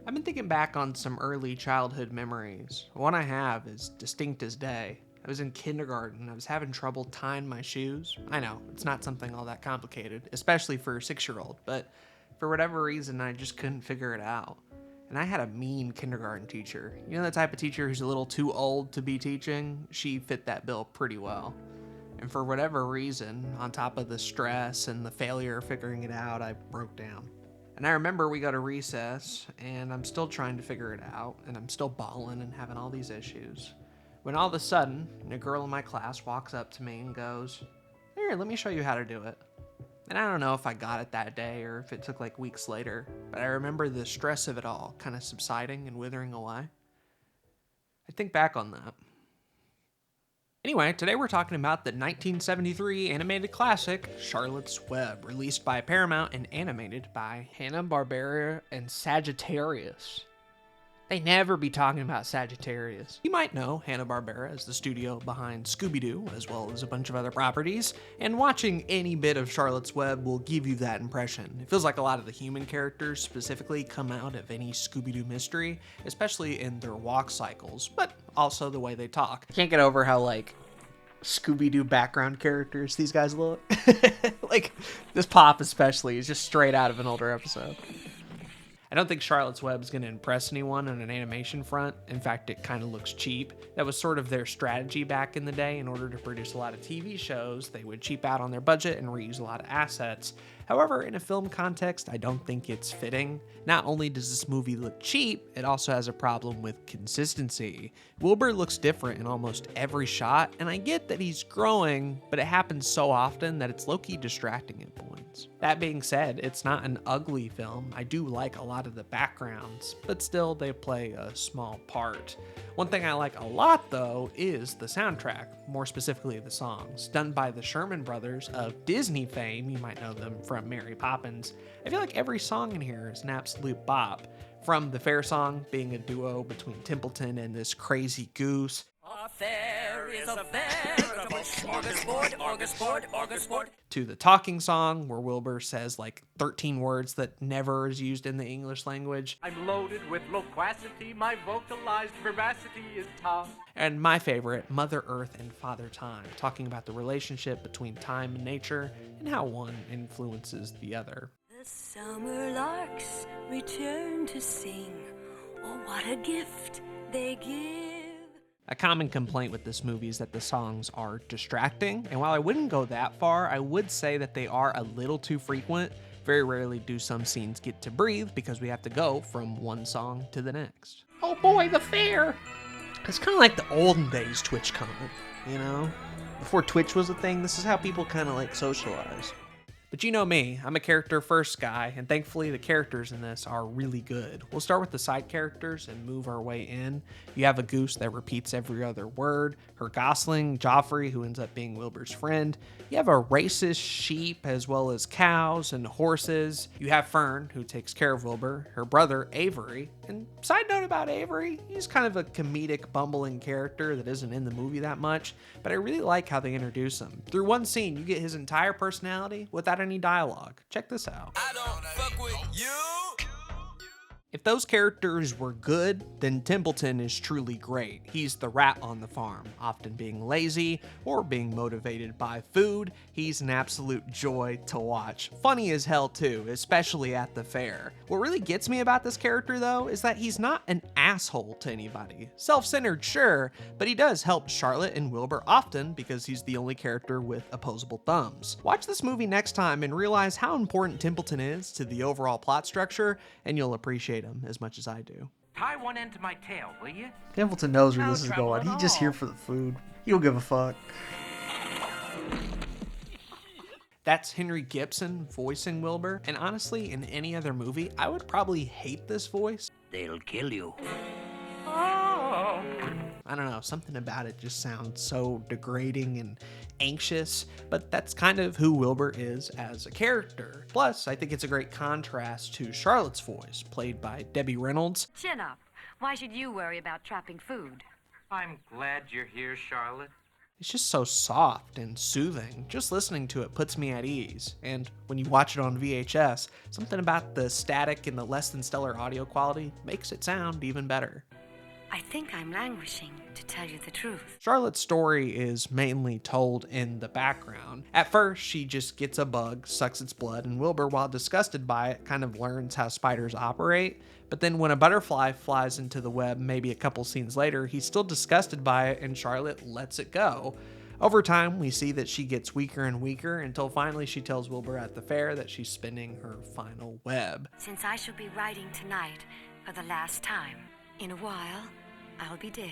I've been thinking back on some early childhood memories. One I have is distinct as day. I was in kindergarten. I was having trouble tying my shoes. I know, it's not something all that complicated, especially for a 6-year-old, but for whatever reason, I just couldn't figure it out. And I had a mean kindergarten teacher. You know, the type of teacher who's a little too old to be teaching? She fit that bill pretty well. And for whatever reason, on top of the stress and the failure of figuring it out, I broke down. And I remember we go to recess, and I'm still trying to figure it out, and I'm still bawling and having all these issues. When all of a sudden, a girl in my class walks up to me and goes, "Here, let me show you how to do it." And I don't know if I got it that day or if it took like weeks later, but I remember the stress of it all kind of subsiding and withering away. I think back on that. Anyway, today we're talking about the 1973 animated classic, Charlotte's Web, released by Paramount and animated by Hanna-Barbera and Sagittarius. They never be talking about Sagittarius. You might know Hanna-Barbera is the studio behind Scooby-Doo, as well as a bunch of other properties, and watching any bit of Charlotte's Web will give you that impression. It feels like a lot of the human characters specifically come out of any Scooby-Doo mystery, especially in their walk cycles, but also the way they talk. I can't get over how, Scooby-Doo background characters these guys look. Like, this Pop especially is just straight out of an older episode. I don't think Charlotte's Web is going to impress anyone on an animation front. In fact, it kind of looks cheap. That was sort of their strategy back in the day. In order to produce a lot of TV shows, they would cheap out on their budget and reuse a lot of assets. However, in a film context, I don't think it's fitting. Not only does this movie look cheap, it also has a problem with consistency. Wilbur looks different in almost every shot, and I get that he's growing, but it happens so often that it's low-key distracting at points. That being said, it's not an ugly film. I do like a lot of the backgrounds, but still they play a small part. One thing I like a lot, though, is the soundtrack, more specifically the songs. Done by the Sherman Brothers of Disney fame, you might know them from Mary Poppins. I feel like every song in here is an absolute bop. From the fair song being a duo between Templeton and this crazy goose. A fair is a veritable smorgasbord. To the talking song, where Wilbur says 13 words that never is used in the English language. I'm loaded with loquacity, my vocalized vivacity is top. And my favorite, Mother Earth and Father Time, talking about the relationship between time and nature and how one influences the other. The summer larks return to sing. Oh, what a gift they give. A common complaint with this movie is that the songs are distracting, and while I wouldn't go that far, I would say that they are a little too frequent. Very rarely do some scenes get to breathe because we have to go from one song to the next. Oh boy, the fair! It's kind of like the olden days Twitch comment, you know? Before Twitch was a thing, this is how people kind of socialize. But you know me, I'm a character first guy, and thankfully the characters in this are really good. We'll start with the side characters and move our way in. You have a goose that repeats every other word, her gosling, Joffrey, who ends up being Wilbur's friend. You have a racist sheep, as well as cows and horses. You have Fern, who takes care of Wilbur, her brother, Avery. And side note about Avery, he's kind of a comedic, bumbling character that isn't in the movie that much, but I really like how they introduce him. Through one scene, you get his entire personality without any dialogue. Check this out. I don't fuck with you. If those characters were good, then Templeton is truly great. He's the rat on the farm, often being lazy or being motivated by food. He's an absolute joy to watch. Funny as hell too, especially at the fair. What really gets me about this character though is that he's not an asshole to anybody. Self-centered, sure, but he does help Charlotte and Wilbur often because he's the only character with opposable thumbs. Watch this movie next time and realize how important Templeton is to the overall plot structure, and you'll appreciate him as much as I do. Tie one end to my tail, will you? Templeton knows where No this is trouble going. at He's just here all. for the food. He don't give a fuck. That's Henry Gibson voicing Wilbur, and honestly, in any other movie, I would probably hate this voice. They'll kill you. I don't know, something about it just sounds so degrading and anxious, but that's kind of who Wilbur is as a character. Plus, I think it's a great contrast to Charlotte's voice, played by Debbie Reynolds. Chin up. Why should you worry about trapping food? I'm glad you're here, Charlotte. It's just so soft and soothing. Just listening to it puts me at ease. And when you watch it on VHS, something about the static and the less than stellar audio quality makes it sound even better. I think I'm languishing, to tell you the truth. Charlotte's story is mainly told in the background. At first, she just gets a bug, sucks its blood, and Wilbur, while disgusted by it, kind of learns how spiders operate. But then when a butterfly flies into the web, maybe a couple scenes later, he's still disgusted by it and Charlotte lets it go. Over time, we see that she gets weaker and weaker until finally she tells Wilbur at the fair that she's spinning her final web. Since I shall be writing tonight for the last time, in a while, I'll be dead.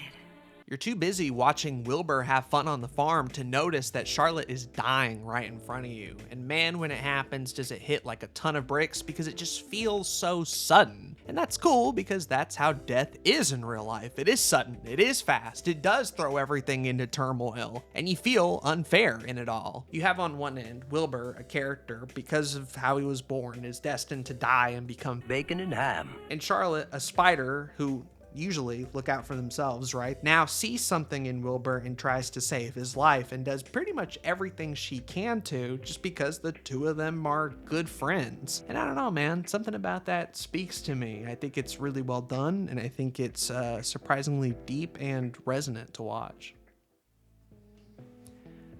You're too busy watching Wilbur have fun on the farm to notice that Charlotte is dying right in front of you. And man, when it happens, does it hit like a ton of bricks because it just feels so sudden. And that's cool because that's how death is in real life. It is sudden, it is fast, it does throw everything into turmoil, and you feel unfair in it all. You have on one end, Wilbur, a character, because of how he was born, is destined to die and become Bacon and ham. and Charlotte, a spider who usually look out for themselves, right? Now sees something in Wilbur and tries to save his life and does pretty much everything she can to just because the two of them are good friends. And I don't know, man, something about that speaks to me. I think it's really well done, and I think it's surprisingly deep and resonant to watch.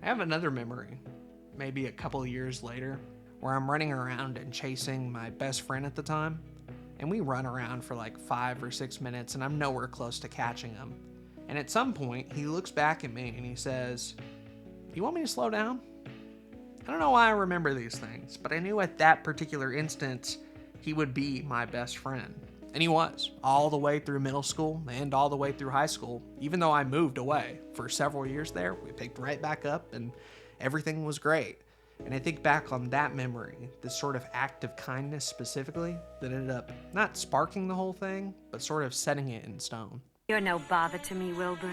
I have another memory, maybe a couple years later, where I'm running around and chasing my best friend at the time. And we run around for like 5 or 6 minutes and I'm nowhere close to catching him. And at some point, he looks back at me and he says, "You want me to slow down?" I don't know why I remember these things, but I knew at that particular instance, he would be my best friend. And he was, all the way through middle school and all the way through high school. Even though I moved away for several years there, we picked right back up and everything was great. And I think back on that memory, this sort of act of kindness specifically, that ended up not sparking the whole thing, but sort of setting it in stone. You're no bother to me, Wilbur.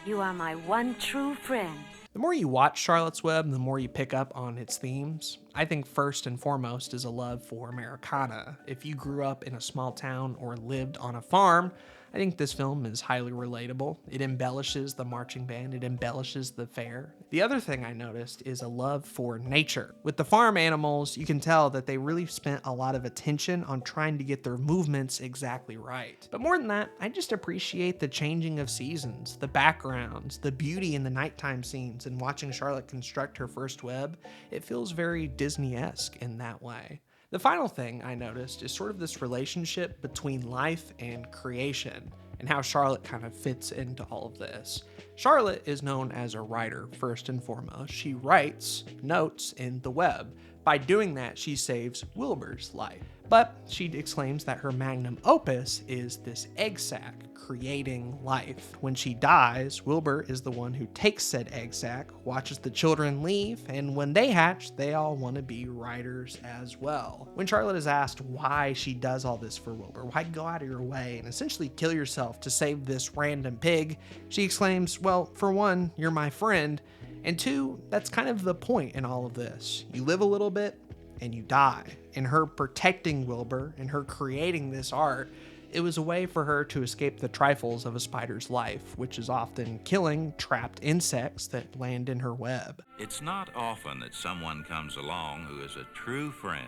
You are my one true friend. The more you watch Charlotte's Web, the more you pick up on its themes. I think first and foremost is a love for Americana. If you grew up in a small town or lived on a farm, I think this film is highly relatable. It embellishes the marching band, it embellishes the fair. The other thing I noticed is a love for nature. With the farm animals, you can tell that they really spent a lot of attention on trying to get their movements exactly right. But more than that, I just appreciate the changing of seasons, the backgrounds, the beauty in the nighttime scenes, and watching Charlotte construct her first web. It feels very Disney-esque in that way. The final thing I noticed is sort of this relationship between life and creation and how Charlotte kind of fits into all of this. Charlotte is known as a writer first and foremost. She writes notes in the web. By doing that, she saves Wilbur's life. But she exclaims that her magnum opus is this egg sac, creating life. When she dies, Wilbur is the one who takes said egg sac, watches the children leave, and when they hatch, they all want to be writers as well. When Charlotte is asked why she does all this for Wilbur, why go out of your way and essentially kill yourself to save this random pig, she exclaims, well, for one, you're my friend, and two, that's kind of the point in all of this. You live a little bit, and you die. And her protecting Wilbur and her creating this art, it was a way for her to escape the trifles of a spider's life, which is often killing trapped insects that land in her web. It's not often that someone comes along who is a true friend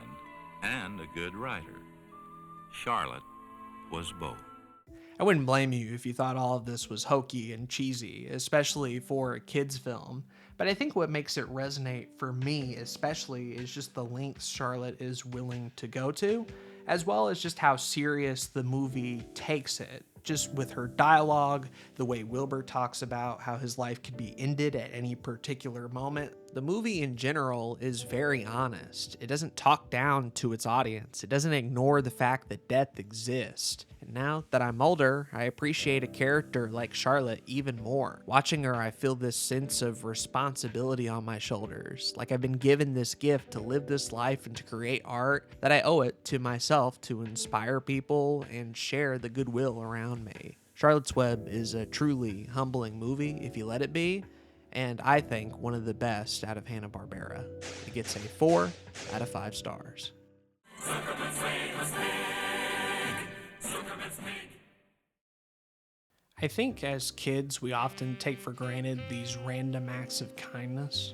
and a good writer. Charlotte was both. I wouldn't blame you if you thought all of this was hokey and cheesy, especially for a kid's film. But I think what makes it resonate for me especially is just the lengths Charlotte is willing to go to, as well as just how serious the movie takes it. Just with her dialogue, the way Wilbur talks about how his life could be ended at any particular moment. The movie in general is very honest. It doesn't talk down to its audience. It doesn't ignore the fact that death exists. And now that I'm older, I appreciate a character like Charlotte even more. Watching her, I feel this sense of responsibility on my shoulders. Like I've been given this gift to live this life and to create art, that I owe it to myself to inspire people and share the goodwill around me. Charlotte's Web is a truly humbling movie if you let it be, and I think one of the best out of Hanna-Barbera. It gets a 4 out of 5 stars. I think as kids, we often take for granted these random acts of kindness.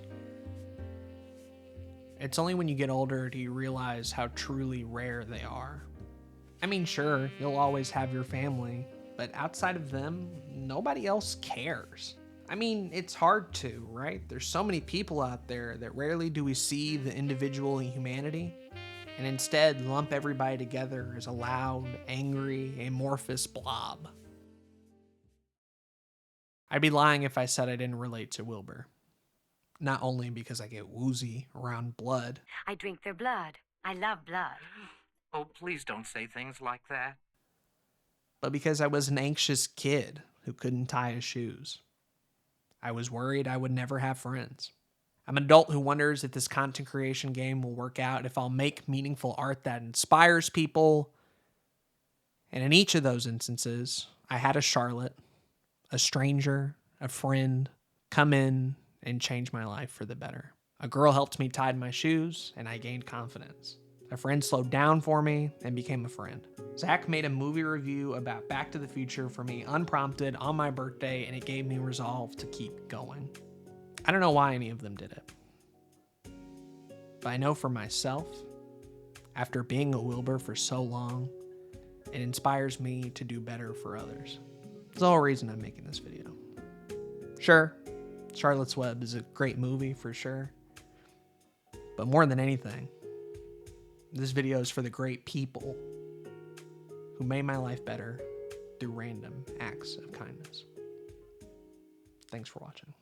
It's only when you get older do you realize how truly rare they are. I mean, sure, you'll always have your family, but outside of them, nobody else cares. I mean, it's hard to, right? There's so many people out there that rarely do we see the individual humanity, and instead lump everybody together as a loud, angry, amorphous blob. I'd be lying if I said I didn't relate to Wilbur. Not only because I get woozy around blood, I drink their blood. I love blood. Oh, please don't say things like that. but because I was an anxious kid who couldn't tie his shoes. I was worried I would never have friends. I'm an adult who wonders if this content creation game will work out, if I'll make meaningful art that inspires people. And in each of those instances, I had a Charlotte, a stranger, a friend, come in and change my life for the better. A girl helped me tie my shoes, and I gained confidence. A friend slowed down for me and became a friend. Zach made a movie review about Back to the Future for me unprompted on my birthday, and it gave me resolve to keep going. I don't know why any of them did it. But I know for myself, after being a Wilbur for so long, it inspires me to do better for others. That's the whole reason I'm making this video. Sure, Charlotte's Web is a great movie for sure. But more than anything, this video is for the great people who made my life better through random acts of kindness. Thanks for watching.